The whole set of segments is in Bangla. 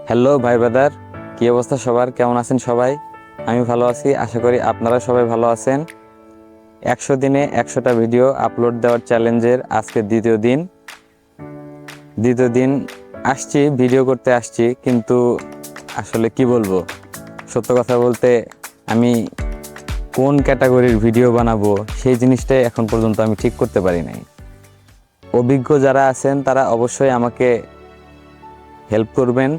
হ্যালো ভাই ব্রাদার, কি অবস্থা সবার? কেমন আছেন সবাই? আমি ভালো আছি, আশা করি আপনারা সবাই ভালো আছেন। 100 দিনে 100টা ভিডিও আপলোড দেওয়ার চ্যালেঞ্জের আজকে দ্বিতীয় দিন আসছি, ভিডিও করতে আসছি, কিন্তু আসলে কি বলবো, সত্য কথা বলতে আমি কোন ক্যাটাগরির ভিডিও বানাবো সেই জিনিসটাই এখন পর্যন্ত আমি ঠিক করতে পারি নাই। অভিজ্ঞ যারা আছেন তারা অবশ্যই আমাকে হেল্প করবেন।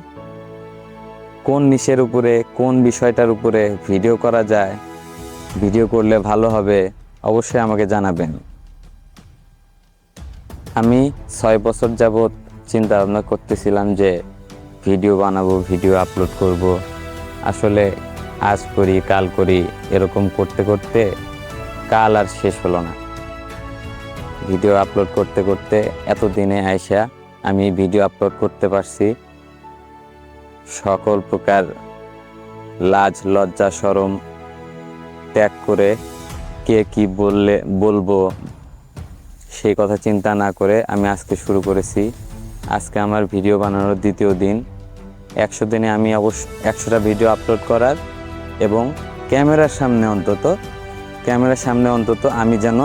কোন নিশের উপরে, কোন বিষয়টার উপরে ভিডিও করা যায়, ভিডিও করলে ভালো হবে, অবশ্যই আমাকে জানাবেন। আমি 6 বছর যাবৎ চিন্তা ভাবনা করতেছিলাম যে ভিডিও বানাবো, ভিডিও আপলোড করব। আসলে আজ করি কাল করি এরকম করতে করতে কাল আর শেষ হলো না। ভিডিও আপলোড করতে করতে এতদিনে আইসা আমি ভিডিও আপলোড করতে পারছি। সকল প্রকার লাজ লজ্জা শরম ত্যাগ করে কে কি বলবো সেই কথা চিন্তা না করে আমি আজকে শুরু করেছি। আজকে আমার ভিডিও বানানোর দ্বিতীয় দিন। 100 দিনে আমি অবশ্য 100টা ভিডিও আপলোড করার এবং ক্যামেরার সামনে অন্তত আমি যেন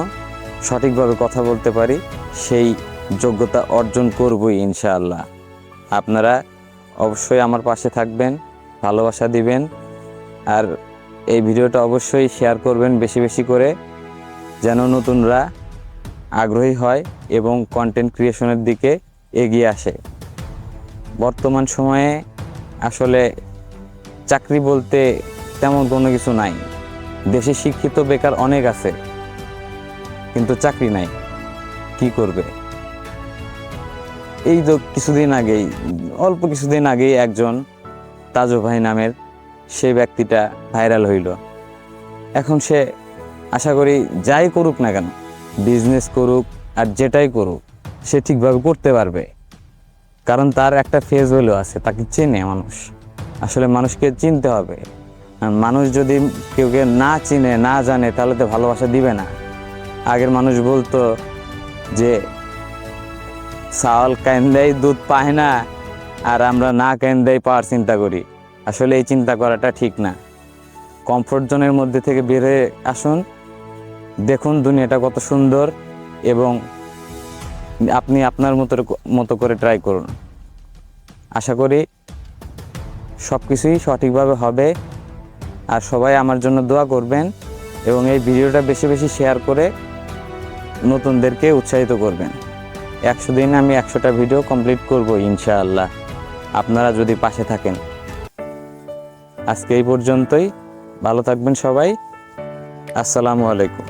সঠিকভাবে কথা বলতে পারি সেই যোগ্যতা অর্জন করবই ইনশাআল্লাহ। আপনারা অবশ্যই আমার পাশে থাকবেন, ভালোবাসা দিবেন, আর এই ভিডিওটা অবশ্যই শেয়ার করবেন বেশি বেশি করে, যেন নতুনরা আগ্রহী হয় এবং কন্টেন্ট ক্রিয়েশনের দিকে এগিয়ে আসে। বর্তমান সময়ে আসলে চাকরি বলতে তেমন কোনো কিছু নাই। দেশে শিক্ষিত বেকার অনেক আছে, কিন্তু চাকরি নাই, কি করবে? এই তো অল্প কিছুদিন আগেই একজন তাজু ভাই নামের সেই ব্যক্তিটা ভাইরাল হইল। এখন সে আশা করি যাই করুক না কেন, বিজনেস করুক আর যেটাই করুক, সে ঠিকভাবে করতে পারবে, কারণ তার একটা ফেজ হলেও আছে, তাকে চেনে মানুষ। আসলে মানুষকে চিনতে হবে। আর মানুষ যদি কেউকে না চিনে না জানে তাহলে তো ভালোবাসা দিবে না। আগের মানুষ বলতো যে চাউল কান্দাই দুধ পায় না, আর আমরা না কান্দাই পাওয়ার চিন্তা করি। আসলে এই চিন্তা করাটা ঠিক না। কমফোর্ট জোনের মধ্যে থেকে বের হয়ে আসুন, দেখুন দুনিয়াটা কত সুন্দর, এবং আপনি আপনার মতো করে ট্রাই করুন। আশা করি সব কিছুই সঠিকভাবে হবে। আর সবাই আমার জন্য দোয়া করবেন এবং এই ভিডিওটা বেশি বেশি শেয়ার করে নতুনদেরকে উৎসাহিত করবেন। 100 দিনে আমি 100টা ভিডিও কমপ্লিট করব ইনশাআল্লাহ, আপনারা যদি পাশে থাকেন। আজকে এই পর্যন্তই। ভালো থাকবেন সবাই। আসসালামু আলাইকুম।